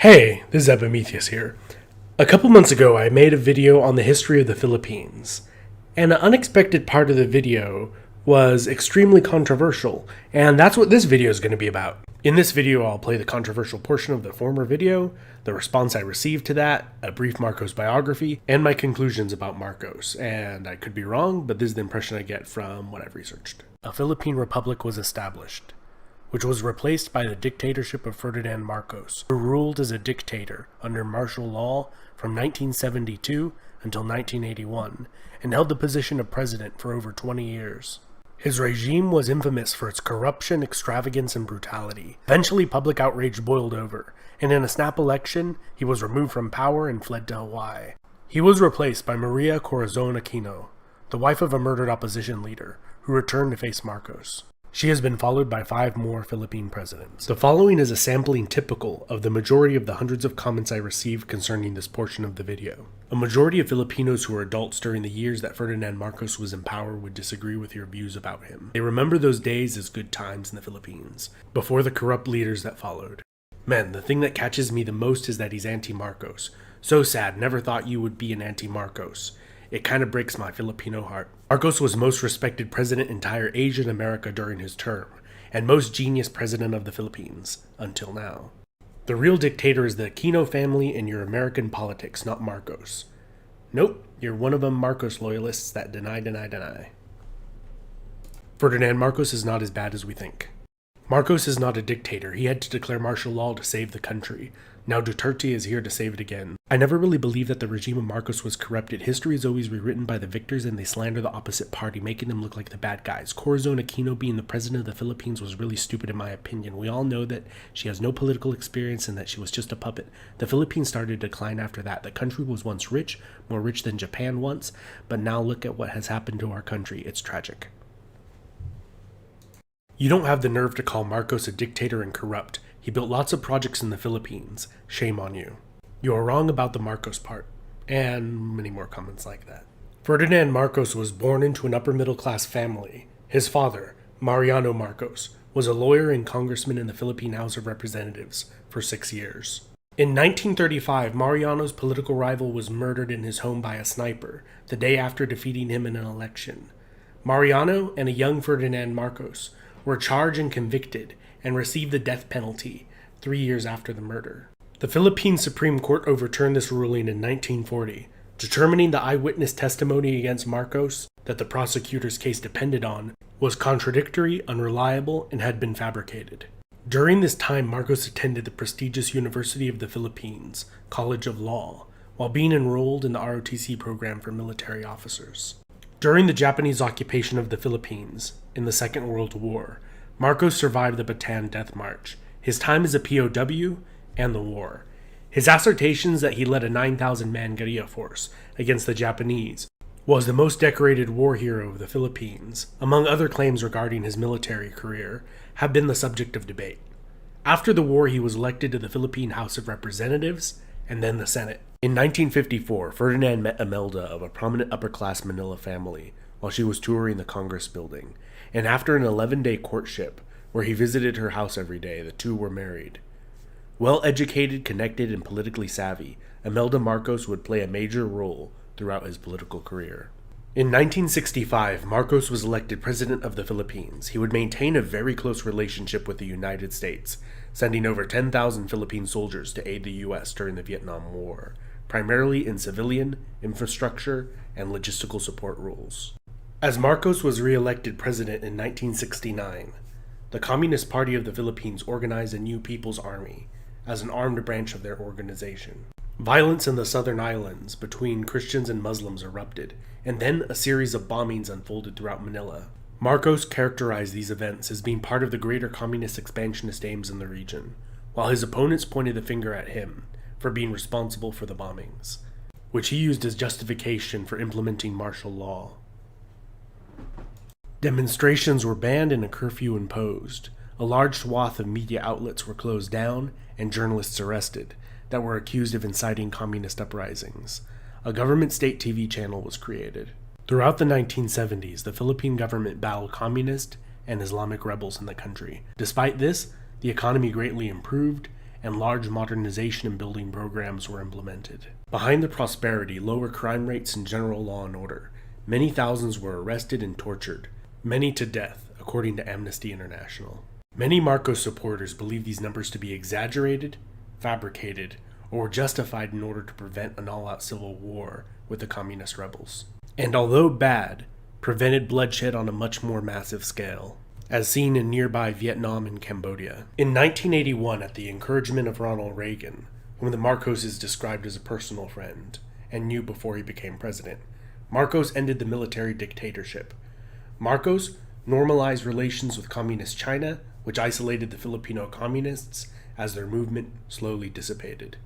Hey, this is Epimetheus here. A couple months ago, I made a video on the history of the Philippines, and an unexpected part of the video was extremely controversial, and that's what this video is going to be about. In this video, I'll play the controversial portion of the former video, the response I received to that, a brief Marcos biography, and my conclusions about Marcos. And I could be wrong, but this is the impression I get from what I've researched. A Philippine Republic was established, which was replaced by the dictatorship of Ferdinand Marcos, who ruled as a dictator under martial law from 1972 until 1981, and held the position of president for over 20 years. His regime was infamous for its corruption, extravagance, and brutality. Eventually, public outrage boiled over, and in a snap election, he was removed from power and fled to Hawaii. He was replaced by Maria Corazon Aquino, the wife of a murdered opposition leader, who returned to face Marcos. She has been followed by 5 more Philippine presidents. The following is a sampling typical of the majority of the hundreds of comments I received concerning this portion of the video. A majority of Filipinos who were adults during the years that Ferdinand Marcos was in power would disagree with your views about him. They remember those days as good times in the Philippines, before the corrupt leaders that followed. Man, the thing that catches me the most is that he's anti-Marcos. So sad, never thought you would be an anti-Marcos. It kind of breaks my Filipino heart. Marcos was most respected president in entire Asia and America during his term, and most genius president of the Philippines, until now. The real dictator is the Aquino family in your American politics, not Marcos. Nope, you're one of them Marcos loyalists that deny. Ferdinand Marcos is not as bad as we think. Marcos is not a dictator. He had to declare martial law to save the country. Now Duterte is here to save it again. I never really believed that the regime of Marcos was corrupted. History is always rewritten by the victors, and they slander the opposite party, making them look like the bad guys. Corazon Aquino being the president of the Philippines was really stupid in my opinion. We all know that she has no political experience and that she was just a puppet. The Philippines started to decline after that. The country was once rich, more rich than Japan once, but now look at what has happened to our country. It's tragic. You don't have the nerve to call Marcos a dictator and corrupt. He built lots of projects in the Philippines. Shame on you. You are wrong about the Marcos part. And many more comments like that. Ferdinand Marcos was born into an upper middle class family. His father, Mariano Marcos, was a lawyer and congressman in the Philippine House of Representatives for 6 years. In 1935, Mariano's political rival was murdered in his home by a sniper, the day after defeating him in an election. Mariano and a young Ferdinand Marcos were charged and convicted and received the death penalty 3 years after the murder. The Philippine Supreme Court overturned this ruling in 1940, determining the eyewitness testimony against Marcos that the prosecutor's case depended on was contradictory, unreliable, and had been fabricated. During this time, Marcos attended the prestigious University of the Philippines, College of Law, while being enrolled in the ROTC program for military officers. During the Japanese occupation of the Philippines in the Second World War, Marcos survived the Bataan Death March, his time as a POW, and the war. His assertions that he led a 9,000-man guerrilla force against the Japanese was the most decorated war hero of the Philippines, among other claims regarding his military career, have been the subject of debate. After the war, he was elected to the Philippine House of Representatives and then the Senate. In 1954, Ferdinand met Imelda of a prominent upper-class Manila family while she was touring the Congress building, and after an 11-day courtship, where he visited her house every day, the two were married. Well-educated, connected, and politically savvy, Imelda Marcos would play a major role throughout his political career. In 1965, Marcos was elected president of the Philippines. He would maintain a very close relationship with the United States, sending over 10,000 Philippine soldiers to aid the U.S. during the Vietnam War, primarily in civilian, infrastructure, and logistical support roles. As Marcos was re-elected president in 1969, the Communist Party of the Philippines organized a new People's Army as an armed branch of their organization. Violence in the southern islands between Christians and Muslims erupted, and then a series of bombings unfolded throughout Manila. Marcos characterized these events as being part of the greater communist expansionist aims in the region, while his opponents pointed the finger at him for being responsible for the bombings, which he used as justification for implementing martial law. Demonstrations were banned and a curfew imposed. A large swath of media outlets were closed down and journalists arrested that were accused of inciting communist uprisings. A government state TV channel was created. Throughout the 1970s, the Philippine government battled communist and Islamic rebels in the country. Despite this, the economy greatly improved, and large modernization and building programs were implemented. Behind the prosperity, lower crime rates, and general law and order, many thousands were arrested and tortured, many to death, according to Amnesty International. Many Marcos supporters believe these numbers to be exaggerated, fabricated, or were justified in order to prevent an all-out civil war with the communist rebels. And although bad, prevented bloodshed on a much more massive scale, as seen in nearby Vietnam and Cambodia. In 1981, at the encouragement of Ronald Reagan, whom the Marcoses described as a personal friend, and knew before he became president, Marcos ended the military dictatorship. Marcos normalized relations with communist China, which isolated the Filipino communists as their movement slowly dissipated.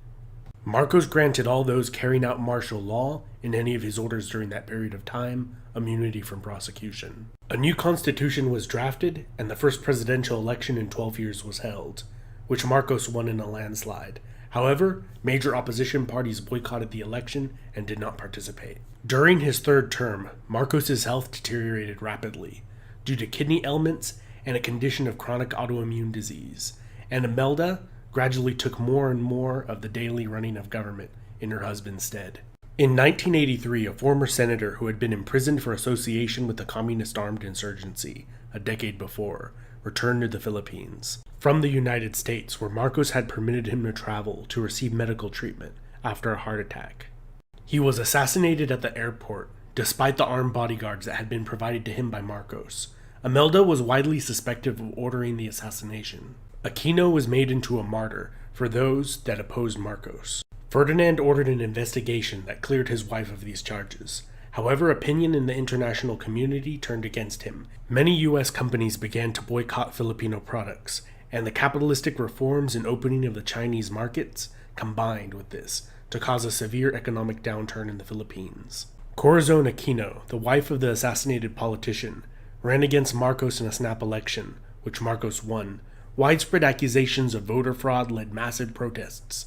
Marcos granted all those carrying out martial law in any of his orders during that period of time immunity from prosecution. A new constitution was drafted, and the first presidential election in 12 years was held, which Marcos won in a landslide. However, major opposition parties boycotted the election and did not participate. During his third term, Marcos's health deteriorated rapidly due to kidney ailments and a condition of chronic autoimmune disease, and Imelda gradually took more and more of the daily running of government in her husband's stead. In 1983, a former senator who had been imprisoned for association with the communist armed insurgency a decade before returned to the Philippines from the United States, where Marcos had permitted him to travel to receive medical treatment after a heart attack. He was assassinated at the airport, despite the armed bodyguards that had been provided to him by Marcos. Imelda was widely suspected of ordering the assassination. Aquino was made into a martyr for those that opposed Marcos. Ferdinand ordered an investigation that cleared his wife of these charges. However, opinion in the international community turned against him. Many U.S. companies began to boycott Filipino products, and the capitalistic reforms and opening of the Chinese markets combined with this to cause a severe economic downturn in the Philippines. Corazon Aquino, the wife of the assassinated politician, ran against Marcos in a snap election, which Marcos won. Widespread accusations of voter fraud led massive protests,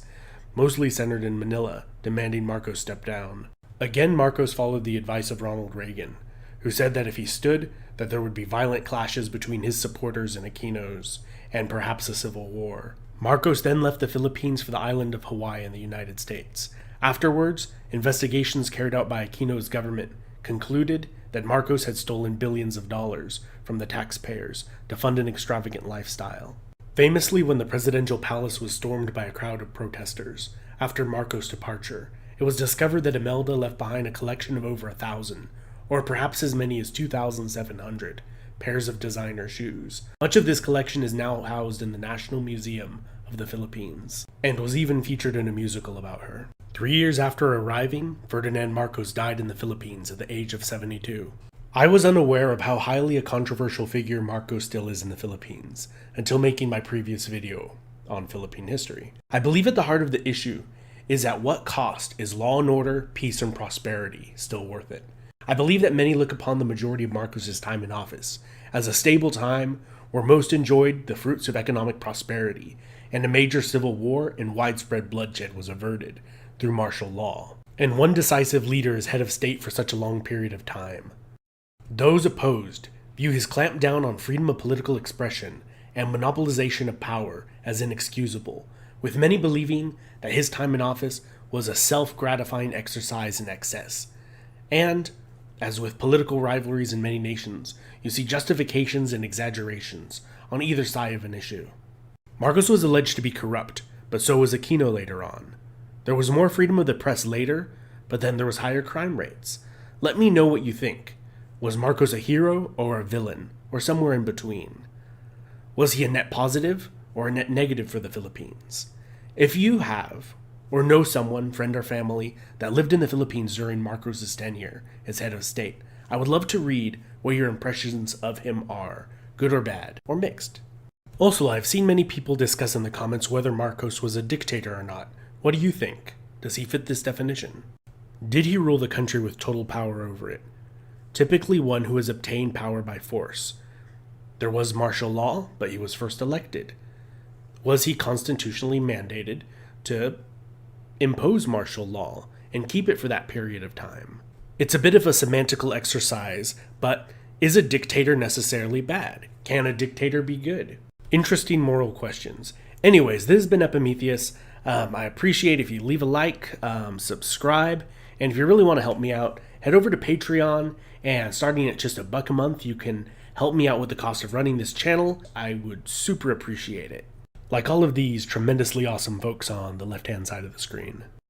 mostly centered in Manila, demanding Marcos step down. Again, Marcos followed the advice of Ronald Reagan, who said that if he stood, that there would be violent clashes between his supporters and Aquino's, and perhaps a civil war. Marcos then left the Philippines for the island of Hawaii in the United States. Afterwards, investigations carried out by Aquino's government concluded that Marcos had stolen billions of dollars from the taxpayers to fund an extravagant lifestyle. Famously, when the presidential palace was stormed by a crowd of protesters after Marcos' departure, it was discovered that Imelda left behind a collection of over 1,000, or perhaps as many as 2,700, pairs of designer shoes. Much of this collection is now housed in the National Museum of the Philippines, and was even featured in a musical about her. 3 years after arriving, Ferdinand Marcos died in the Philippines at the age of 72. I was unaware of how highly a controversial figure Marcos still is in the Philippines, until making my previous video on Philippine history. I believe at the heart of the issue is at what cost is law and order, peace, and prosperity still worth it? I believe that many look upon the majority of Marcos' time in office as a stable time where most enjoyed the fruits of economic prosperity, and a major civil war and widespread bloodshed was averted through martial law, and one decisive leader as head of state for such a long period of time. Those opposed view his clampdown on freedom of political expression and monopolization of power as inexcusable, with many believing that his time in office was a self-gratifying exercise in excess. And, as with political rivalries in many nations, you see justifications and exaggerations on either side of an issue. Marcos was alleged to be corrupt, but so was Aquino later on. There was more freedom of the press later, but then there was higher crime rates. Let me know what you think. Was Marcos a hero or a villain, or somewhere in between? Was he a net positive or a net negative for the Philippines? If you have, or know someone, friend or family, that lived in the Philippines during Marcos' tenure as head of state, I would love to read what your impressions of him are, good or bad, or mixed. Also, I've seen many people discuss in the comments whether Marcos was a dictator or not. What do you think? Does he fit this definition? Did he rule the country with total power over it? Typically one who has obtained power by force. There was martial law, but he was first elected. Was he constitutionally mandated to impose martial law and keep it for that period of time? It's a bit of a semantical exercise, but is a dictator necessarily bad? Can a dictator be good? Interesting moral questions, Anyways, this has been Epimetheus. I appreciate if you leave a like, subscribe, and if you really want to help me out, head over to Patreon, and starting at just $1 a month, you can help me out with the cost of running this channel. I would super appreciate it. Like all of these tremendously awesome folks on the left-hand side of the screen.